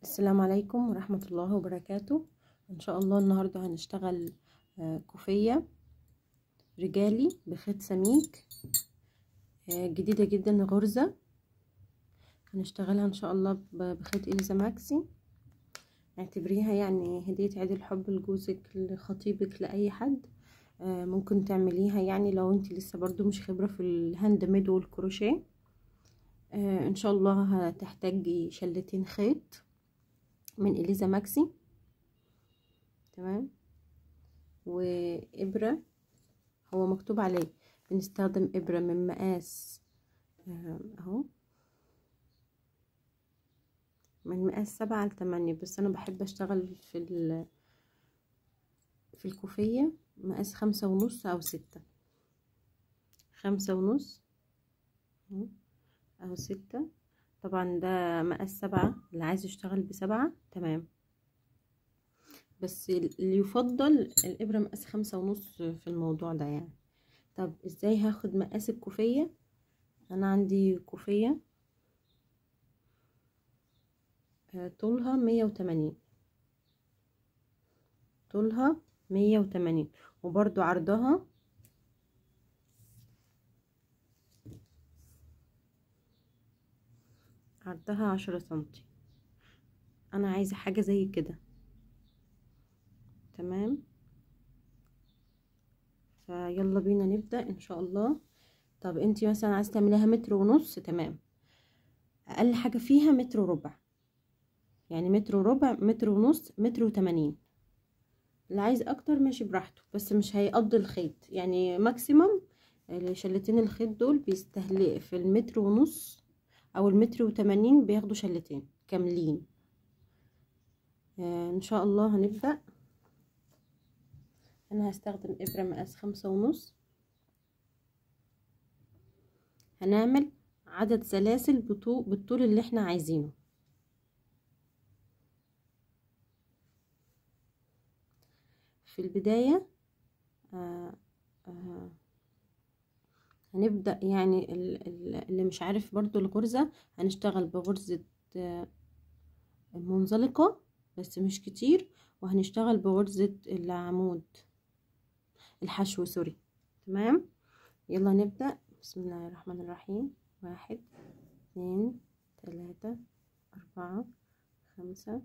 السلام عليكم ورحمة الله وبركاته. ان شاء الله النهاردة هنشتغل كوفية رجالي بخيط سميك جديدة جدا، غرزة. هنشتغلها ان شاء الله بخيط إليزا ماكسي. اعتبريها يعني هدية عيد الحب لجوزك، لخطيبك، لأي حد. ممكن تعمليها يعني لو انت لسه برضو مش خبرة في الهاند ميد والكروشيه. ان شاء الله هتحتاجي شلتين خيط من إليزا ماكسي، تمام، وإبرة. هو مكتوب عليه بنستخدم إبرة من مقاس اهو، من مقاس 7 ل8، بس أنا بحب أشتغل في الكوفية مقاس 5.5 أو 6، 5.5 أو 6. طبعا ده مقاس 7، اللي عايز يشتغل ب7 تمام، بس اللي يفضل الإبرة مقاس 5.5 في الموضوع ده يعني. طب ازاي هاخد مقاس الكوفية؟ أنا عندي كوفية طولها 180، طولها 180، وبرضو عرضها عرضها 10 سنتي. انا عايزة حاجة زي كده، تمام. فيلا بينا نبدأ ان شاء الله. طب انتي مثلا عايزة تعمليها 1.5 متر، تمام. اقل حاجة فيها 1.25 متر، يعني 1.25 متر، 1.5 متر، 1.80 متر. اللي عايز اكتر ماشي براحته، بس مش هيقضي الخيط يعني. ماكسيمم شلتين الخيط دول بيستهلك في 1.5 متر او 1.80 متر، بياخدوا شلتين كاملين. ان شاء الله هنبدأ. انا هستخدم ابرة مقاس 5.5. هنعمل عدد سلاسل بالطول اللي احنا عايزينه. في البداية هنبدأ يعني اللي مش عارف برضو الغرزة، هنشتغل بغرزة منزلقة بس مش كتير، وهنشتغل بغرزة العمود، الحشو، سوري، تمام. يلا نبدأ. بسم الله الرحمن الرحيم. 1 2 3 4 5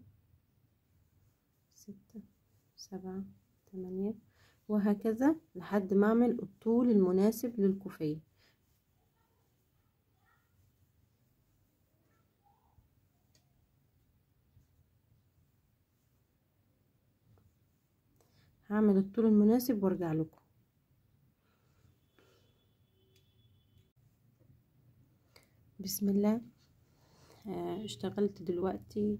6 7 8، وهكذا لحد ما اعمل الطول المناسب للكوفية. هعمل الطول المناسب وارجع لكم. بسم الله. اشتغلت دلوقتي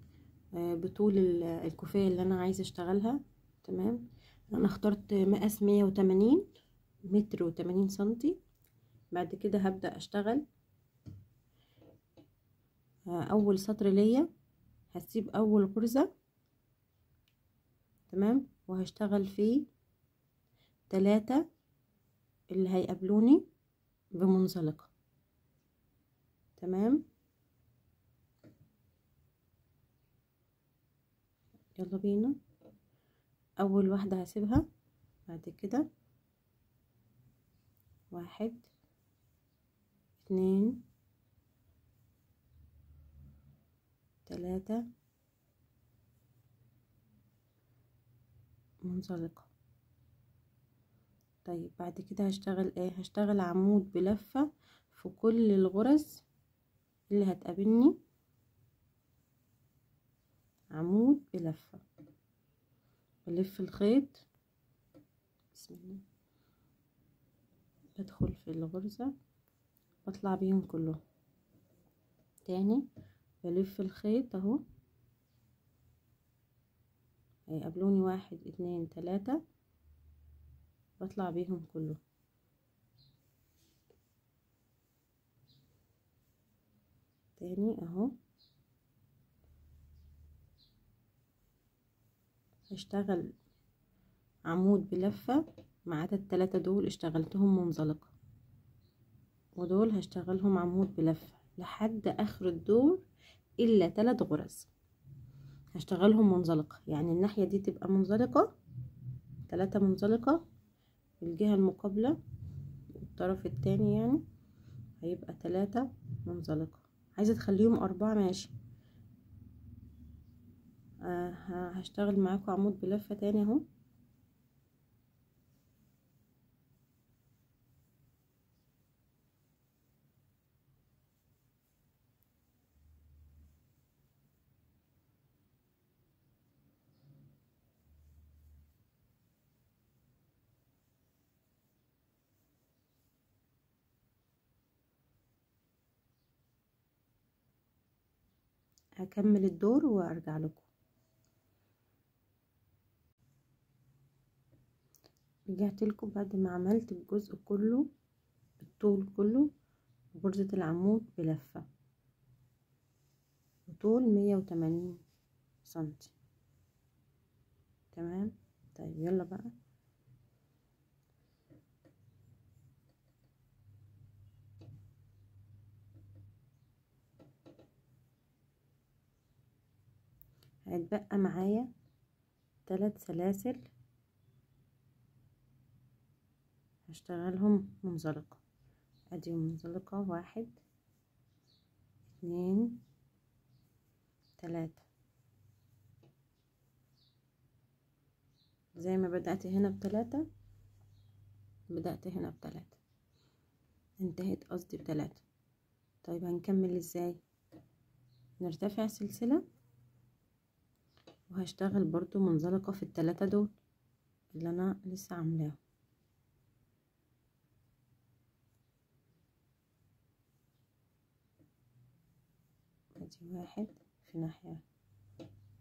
بطول الكوفية اللي انا عايزة اشتغلها، تمام. انا اخترت مقاس 180 متر و80 سنتي. بعد كده هبدأ اشتغل. اول سطر ليا هسيب اول غرزة، تمام، وهشتغل فيه 3 اللي هيقابلوني بمنزلقة، تمام. يلا بينا. اول واحدة هسيبها، بعد كده 1 2 3 منزلقة. طيب بعد كده هشتغل ايه؟ هشتغل عمود بلفة في كل الغرز اللي هتقابلني، عمود بلفة. بلف الخيط، بسم الله، بدخل في الغرزة، بطلع بيهم كلهم تاني، بلف الخيط اهو، هيقابلوني 1 2 3، بطلع بيهم كلهم تاني اهو. هشتغل عمود بلفة ما عدا ال3 دول اشتغلتهم منزلقة، ودول هشتغلهم عمود بلفة لحد اخر الدور الا 3 غرز. هشتغلهم منزلقة، يعني الناحية دي تبقى منزلقة 3 منزلقة، الجهة المقابلة الطرف التاني يعني هيبقى 3 منزلقة. عايزة تخليهم 4 ماشي. هشتغل معاكم عمود بلفة تاني اهو. هكمل الدور وارجع لكم. رجعت لكم بعد ما عملت الجزء كله، الطول كله، غرزة العمود بلفة وطول 180 سنتي. تمام. طيب يلا بقى هيتبقى معايا 3 سلاسل هشتغلهم منزلقة. ادي منزلقة 1 2 3. زي ما بدأت هنا ب3 بدأت هنا ب3 انتهيت قصدي ب3. طيب هنكمل ازاي؟ نرتفع سلسلة وهشتغل برضو منزلقة في ال3 دول اللي انا لسه عاملاهم. ادي 1 في ناحية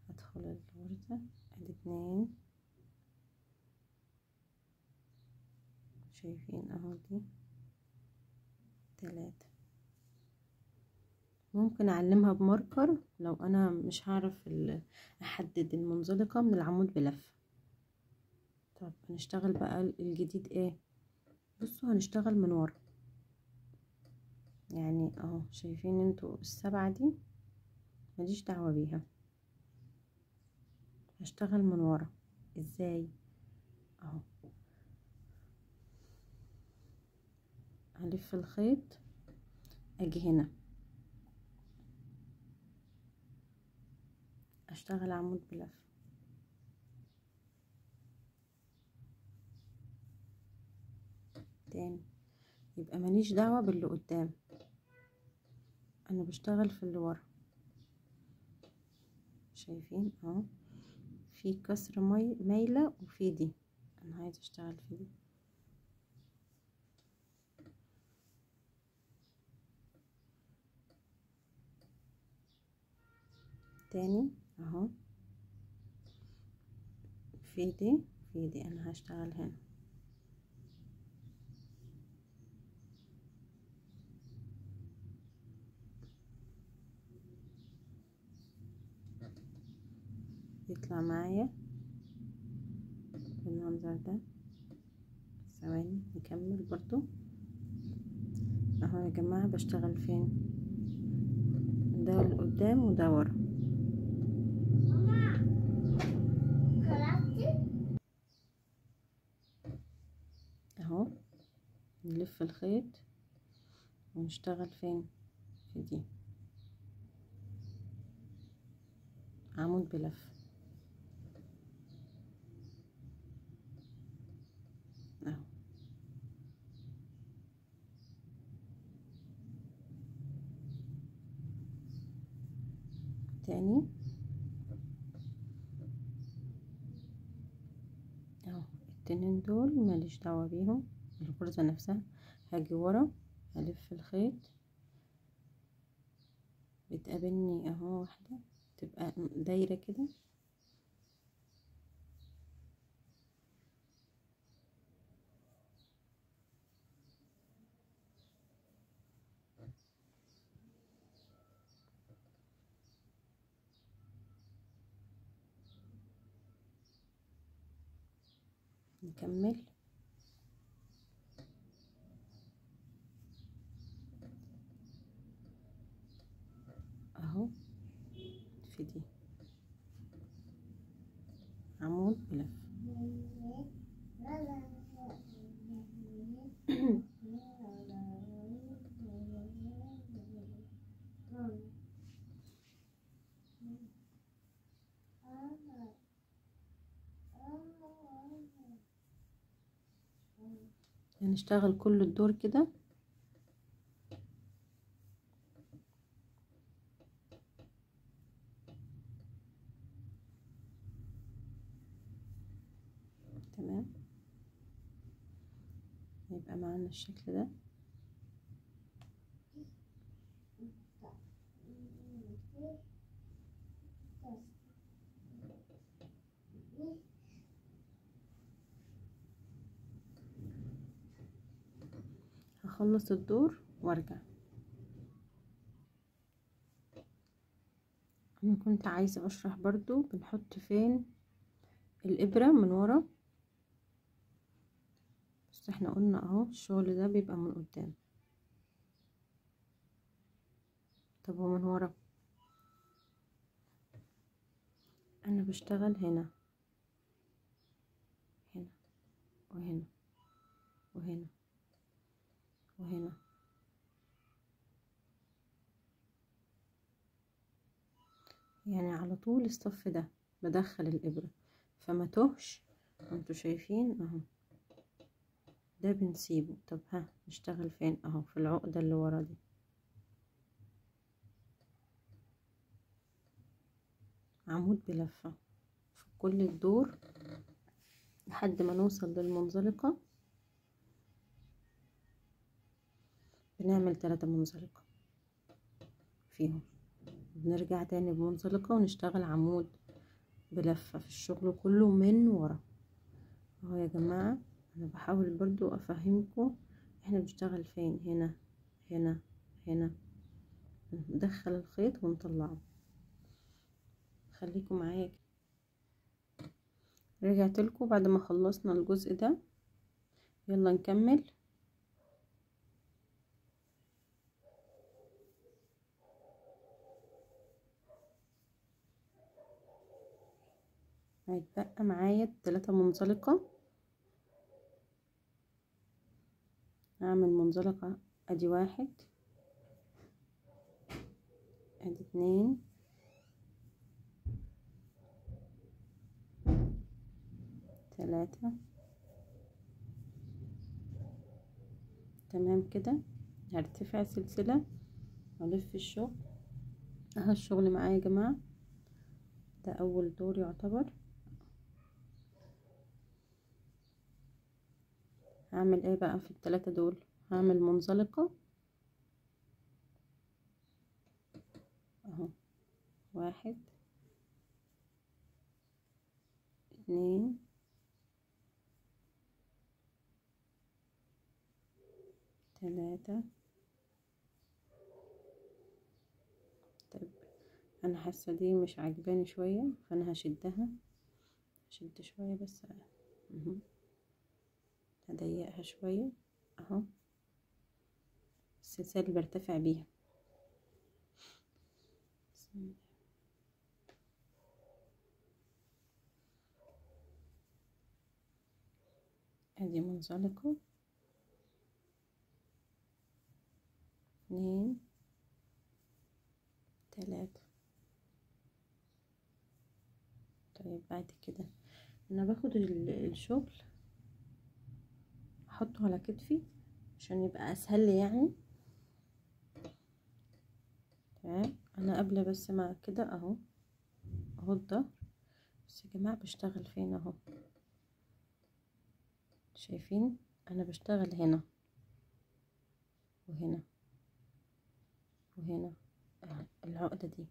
هدخل الغرزة، ادي 2 شايفين اهو، دي 3. ممكن اعلمها بماركر لو انا مش هعرف احدد المنزلقة من العمود بلفة. طب هنشتغل بقى الجديد ايه؟ بصوا هنشتغل من ورا، يعني اهو شايفين انتوا ال7 دي ماليش دعوة بيها، هشتغل من ورا. ازاي؟ اهو هلف الخيط، اجي هنا اشتغل عمود بلفة، تاني، يبقى ماليش دعوة باللي قدام، انا بشتغل في اللي ورا. شايفين اهو في كسر مايلة وفي دي، انا عايزة اشتغل في دي. تاني اهو في دي في دي، انا هشتغل هنا. يطلع معايا بالمنظر ده. ثواني نكمل برضو اهو يا جماعة. بشتغل فين؟ ده لقدام وده ورا. اهو نلف الخيط ونشتغل فين؟ في دي عمود بلف اهو. تاني اهو التنين دول ماليش دعوة بيهم، الغرزة نفسها. هاجي ورا هلف الخيط، بتقابلني اهو واحدة تبقى دايرة كده، نكمل اهو في دي. بلف. هنشتغل كل الدور كده. تمام، يبقى معانا الشكل ده. هخلص الدور وارجع. انا كنت عايزة اشرح برضو بنحط فين الابرة من ورا، بس احنا قلنا اهو الشغل ده بيبقى من قدام. طب ومن ورا انا بشتغل هنا هنا وهنا وهنا وهنا، يعني على طول الصف ده بدخل الابرة فما تهش. انتوا شايفين اهو ده بنسيبه. طب ها نشتغل فين؟ اهو في العقدة اللي ورا دي. عمود بلفة في كل الدور لحد ما نوصل للمنزلقة. بنعمل 3 منزلقة فيهم، بنرجع تاني بمنزلقة ونشتغل عمود بلفة في الشغل كله من ورا. اهو يا جماعة انا بحاول برضو افهمكم احنا بنشتغل فين. هنا هنا هنا، ندخل الخيط ونطلعه. خليكم معايا. رجعت لكم بعد ما خلصنا الجزء ده، يلا نكمل. هيتبقى معايا 3 منزلقة. هعمل منزلقة ادي 1 ادي 2 3. تمام كده. هرتفع سلسلة والف الشغل. اهو الشغل معايا يا جماعة، ده اول دور يعتبر. هعمل ايه بقى في ال3 دول؟ هعمل منزلقة اهو 1 2 3. طيب انا حاسة دي مش عاجباني شوية، فانا هشدها. هشد شوية بس اهو، هضيقها شوية اهو. السلسلة اللي برتفع بيها. ادي منزلقة 2 3. طيب بعد كده انا باخد الشغل احطه على كتفي عشان يبقى اسهل لي يعني. تمام. انا قبل بس ما كده اهو الظهر. بس يا جماعة بشتغل فين اهو، شايفين انا بشتغل هنا وهنا وهنا. العقدة دي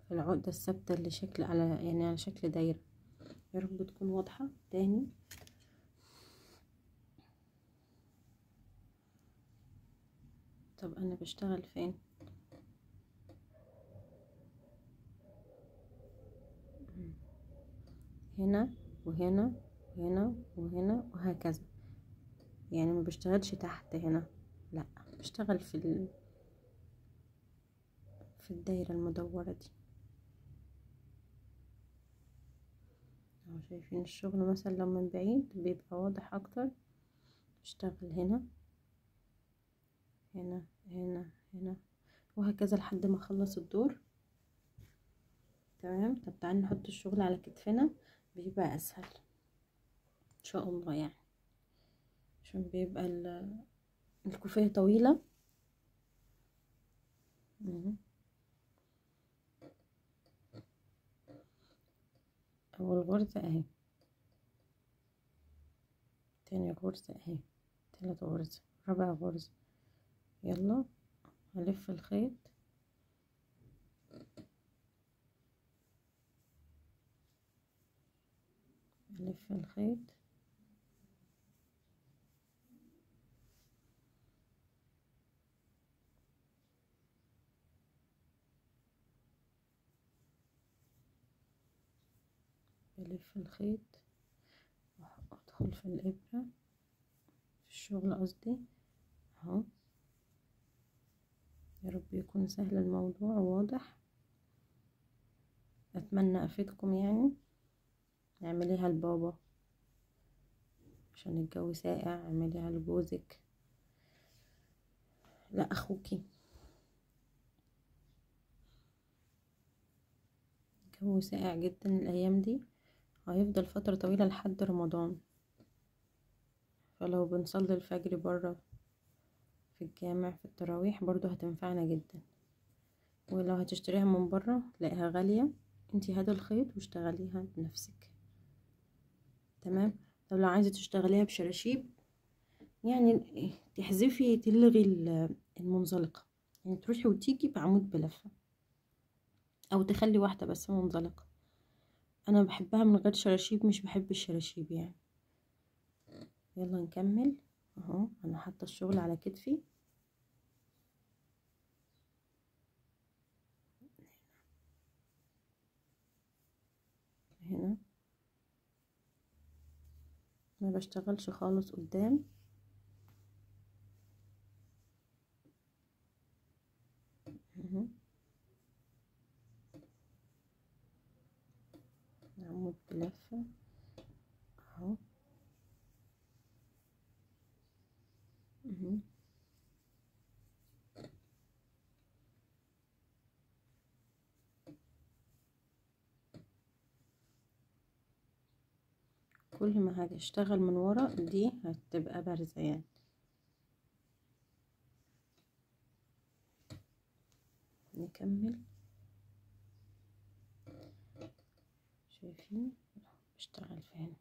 في العقدة الثابتة اللي شكل على يعني على شكل دايرة. يا رب تكون واضحة. تاني طب انا بشتغل فين؟ هنا وهنا وهنا وهنا وهكذا. يعني ما بشتغلش تحت هنا، لا بشتغل في الدايرة المدورة دي اهو شايفين الشغل مثلا لو من بعيد بيبقى واضح اكتر. اشتغل هنا هنا هنا هنا وهكذا لحد ما اخلص الدور. تمام. طب تعالي نحط الشغل على كتفنا، بيبقى اسهل ان شاء الله يعني، عشان بيبقى الكوفية طويلة. اول غرزة اهي، تاني غرزة اهي، تالت غرزة، رابع غرزة. يلا هلف الخيط، الف الخيط، بلف الخيط، ادخل في الابرة في الشغل قصدي اهو. يا رب يكون سهل الموضوع وواضح، اتمنى افيدكم يعني. اعمليها لبابا عشان الجو ساقع، اعمليها لجوزك، لا اخوكي. الجو ساقع جدا الايام دي، هيفضل فترة طويلة لحد رمضان، فلو بنصلي الفجر برا في الجامع في التراويح برضو هتنفعنا جدا. ولو هتشتريها من برا تلاقيها غالية، انتي هاتي الخيط واشتغليها بنفسك. تمام. طب لو عايزة تشتغليها بشراشيب يعني تحذفي تلغي المنزلقة، يعني تروحي وتيجي بعمود بلفة، او تخلي واحدة بس منزلقة. انا بحبها من غير شراشيب، مش بحب الشراشيب يعني. يلا نكمل اهو. انا حاطة الشغل على كتفي، هنا ما بشتغلش خالص قدام. اهو عمود بلفة اهو. اهو كل ما هشتغل من ورا دي هتبقى بارزة يعني. نكمل. شايفين بشتغل في هنا،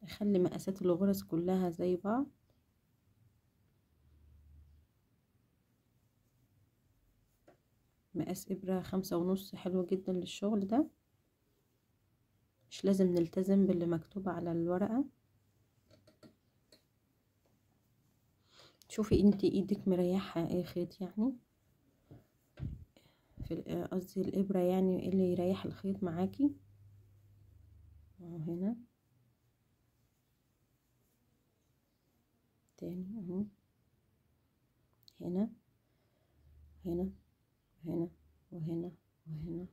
اخلي مقاسات الغرز كلها زي بعض. مقاس ابرة 5.5 حلو جدا للشغل ده، مش لازم نلتزم باللي مكتوب على الورقة. شوفي انتي ايدك مريحة ايه خيط يعني، في قصدي الابرة يعني، ايه اللي يريح الخيط معاكي اهو. هنا تاني اهو، هنا هنا هنا وهنا وهنا،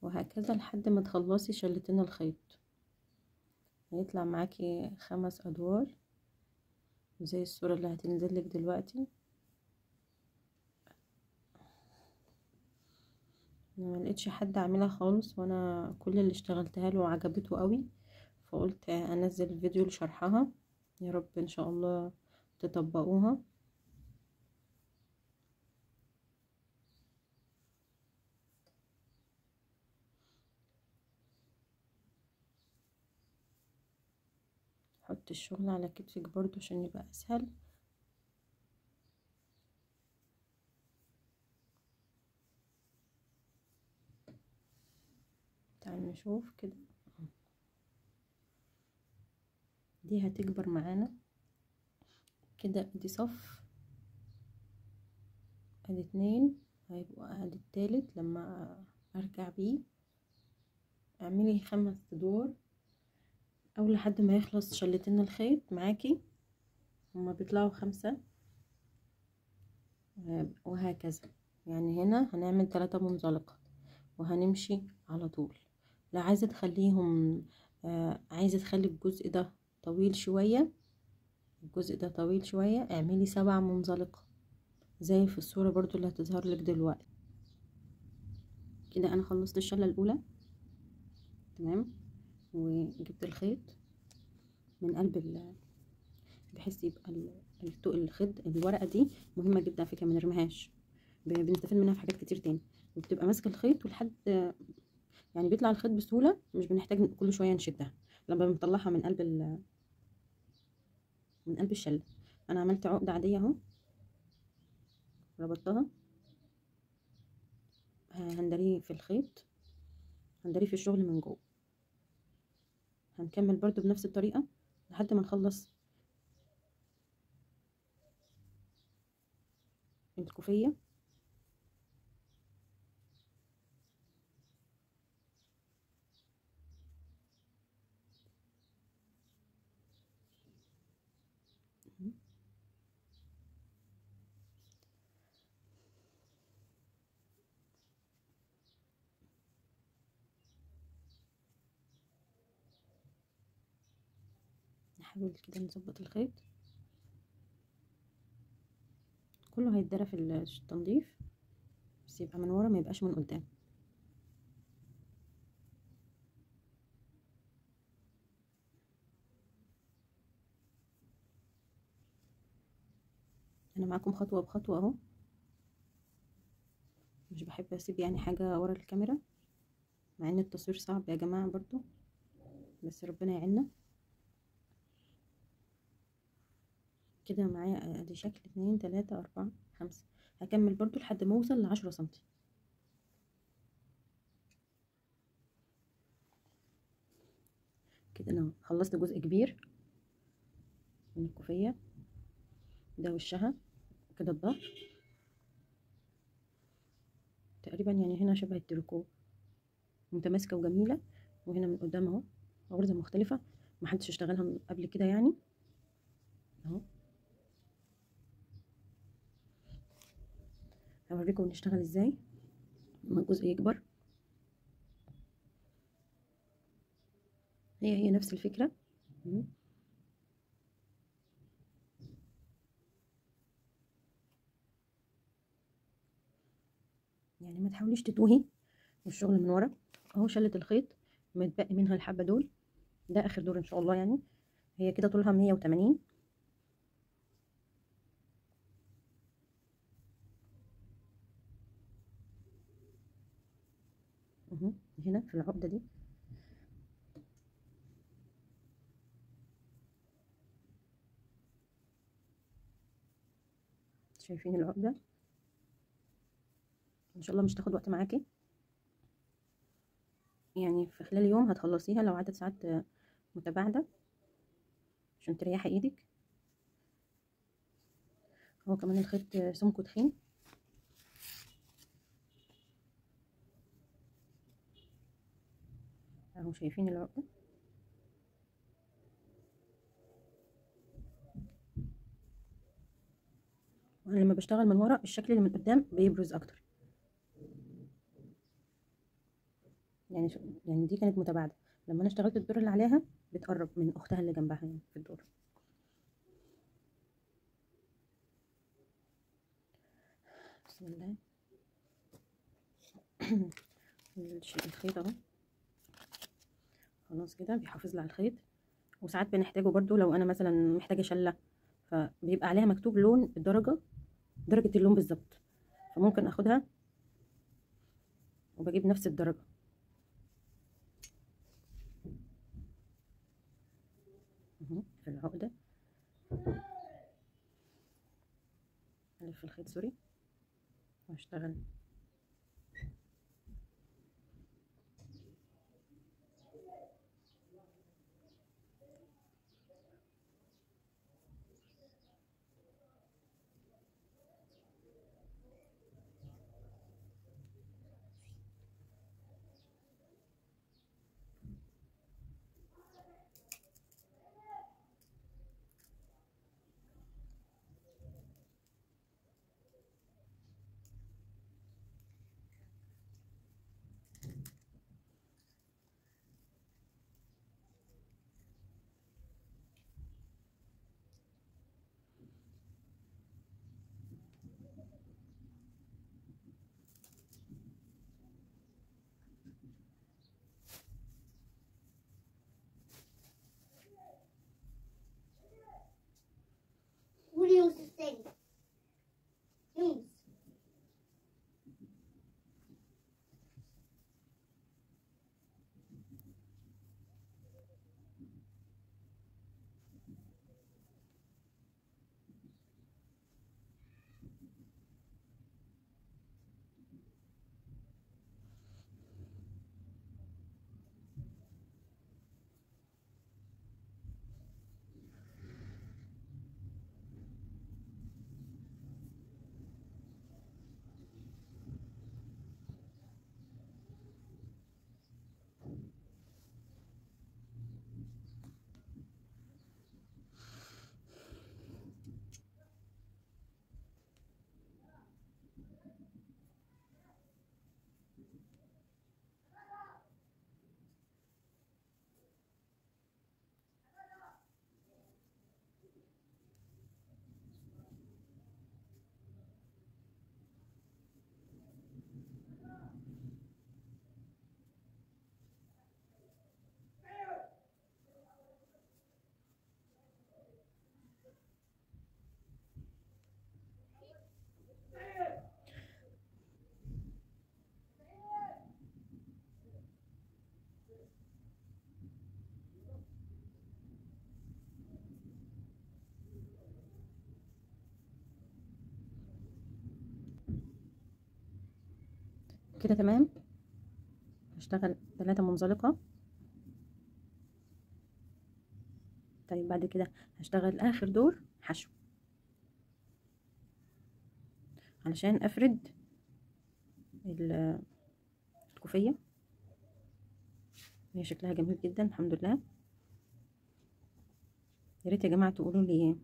وهكذا لحد ما تخلصي شلتين الخيط. هيطلع معاكي 5 ادوار زي الصورة اللي هتنزلك دلوقتي. انا ملقتش حد عاملها خالص، وانا كل اللي اشتغلتها له عجبته قوي، فقلت انزل فيديو لشرحها. يا رب ان شاء الله تطبقوها. حط الشغل على كتفك برضو عشان يبقى اسهل. تعالوا نشوف كده، دي هتكبر معانا كده. ادي صف، ادي 2، هيبقى ادي التالت لما ارجع بيه. اعملي 5 ادوار او لحد ما يخلص شلتين الخيط معاكي. هما بيطلعوا 5 وهكذا. يعني هنا هنعمل 3 منزلقة وهنمشي على طول. لا عايزة تخليهم عايزة تخلي الجزء ده طويل شوية، الجزء ده طويل شوية، اعملي 7 منزلقة زي في الصورة برضو اللي هتظهر لك دلوقتي. كده انا خلصت الشلة الاولى تمام، وجبت الخيط من قلب بحيث يبقى الخيط. الورقة دي مهمة جدا على فكرة، ما نرميهاش، بنستفيد منها في حاجات كتير تاني، وبتبقى ماسكة الخيط ولحد يعني بيطلع الخيط بسهولة، مش بنحتاج كل شوية نشدها لما بنطلعها من قلب الشلة. انا عملت عقدة عادية اهو، ربطتها، هندريه في الخيط، هندريه في الشغل من جوه. هنكمل برضو بنفس الطريقة لحد ما نخلص الكوفية. نحاول كده نظبط الخيط، كله هيتدرى في التنظيف، بس يبقى من ورا ما يبقاش من قدام. انا معاكم خطوة بخطوة اهو، مش بحب اسيب يعني حاجة ورا الكاميرا، مع ان التصوير صعب يا جماعة برضو، بس ربنا يعيننا. كده معايا ادي شكل 2 3 4 5. هكمل برضو لحد ما اوصل ل10 سنتي. كده انا خلصت جزء كبير من الكوفية، ده وشها كده، الظهر تقريبا يعني هنا شبه التريكو، متماسكة وجميلة. وهنا من قدام اهو غرزة مختلفة محدش اشتغلها قبل كده يعني اهو. هوريكم نشتغل ازاي لما الجزء يكبر. هي نفس الفكرة. يعني ما تحاوليش تتوهي والشغل من ورا اهو. شلة الخيط متبقي منها الحبة دول، ده اخر دور ان شاء الله. يعني هي كده طولها 180 اهو. هنا في العقدة دي شايفين العقدة؟ ان شاء الله مش تاخد وقت معاكي، يعني في خلال يوم هتخلصيها لو عدد ساعات متباعدة عشان تريحي ايدك. هو كمان الخيط سمكه تخين اهو، شايفين العقدة؟ وانا لما بشتغل من ورا الشكل اللي من قدام بيبرز اكتر. يعني يعني دي كانت متباعدة، لما انا اشتغلت الدور اللي عليها بتقرب من اختها اللي جنبها يعني في الدور. بسم الله. الخيط اهو خلاص كده بيحافظ لي على الخيط. وساعات بنحتاجه برضو لو انا مثلا محتاجه شله، فبيبقى عليها مكتوب لون الدرجه، درجه اللون بالظبط، فممكن اخدها وبجيب نفس الدرجه اهو في العقده. الف الخيط سوري واشتغل. كده تمام. هشتغل 3 منزلقة. طيب بعد كده هشتغل اخر دور حشو علشان افرد الكوفية. هي شكلها جميل جدا الحمد لله. يا ريت يا جماعة تقولوا لي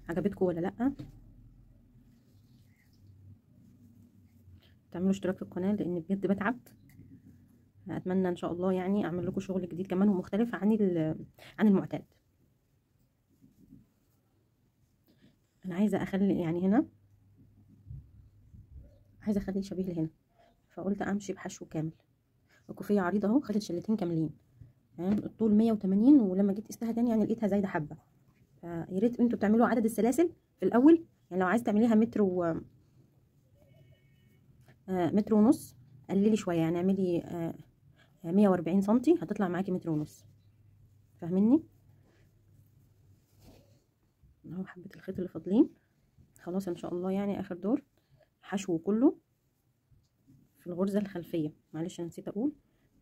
عجبتكم ولا لا. تعملوا اشتراك في القناة لان بجد بتعب. اتمنى ان شاء الله يعني اعمل لكم شغل جديد كمان ومختلف عن المعتاد. انا عايزه اخلي يعني هنا، عايزه اخلي شبيه لهنا، فقلت امشي بحشو كامل. الكوفيه عريضه اهو، خدت شلتين كاملين تمام. الطول 180 ولما جيت قستها تاني يعني لقيتها زايده حبه. فيا ريت انتوا بتعملوا عدد السلاسل في الاول. يعني لو عايز تعمليها متر ونص قللي شويه، يعني اعملي 140 سنتي هتطلع معاكي متر ونص. فاهميني؟ اهو حبه الخيط اللي فاضلين خلاص ان شاء الله. يعني اخر دور حشو كله في الغرزه الخلفيه. معلش انا نسيت اقول،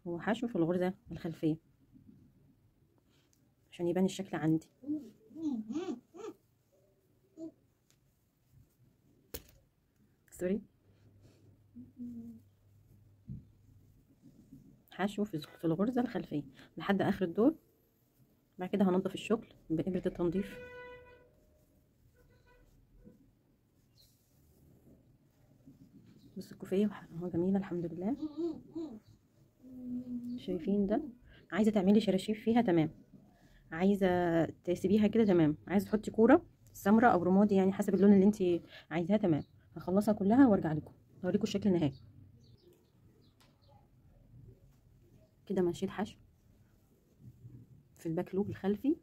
هو حشو في الغرزه الخلفيه عشان يبان الشكل عندي. سوري. حشو في الغرزه الخلفيه لحد اخر الدور. بعد كده هنضف الشغل بإبرة التنظيف. بص الكوفيه اهو جميله الحمد لله. شايفين ده؟ عايزه تعملي شراشيف فيها تمام، عايزه تسيبيها كده تمام، عايزه تحطي كوره سمراء او رمادي يعني حسب اللون اللي انت عايزاه تمام. هخلصها كلها وارجع لكم اوريكم الشكل النهائي. كده مشيت حشو في الباك لوب الخلفي.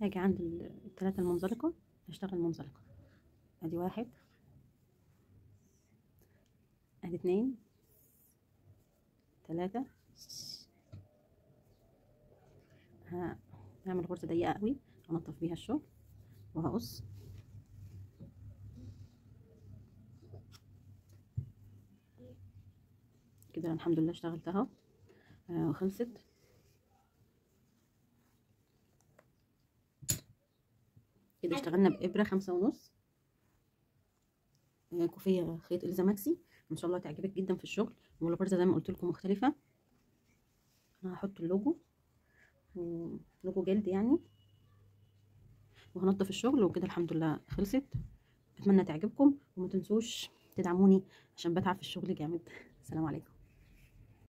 هاجي عند الثلاثه المنزلقه هشتغل منزلقه. ادي 1 ادي 2 3. هعمل غرزه ضيقه قوي هنضف بيها الشغل وهقص. كده الحمد لله اشتغلتها وخلصت. كده اشتغلنا بإبرة 5.5 كوفية خيط إلزا ماكسي. ان شاء الله تعجبك جدا في الشغل. والغرزة زي ما قلت لكم مختلفة. انا هحط اللوجو، لوجو جلد يعني، وهنضف الشغل. وكده الحمد لله خلصت. اتمنى تعجبكم وما تنسوش تدعموني عشان بتعب في الشغل جامد. السلام عليكم.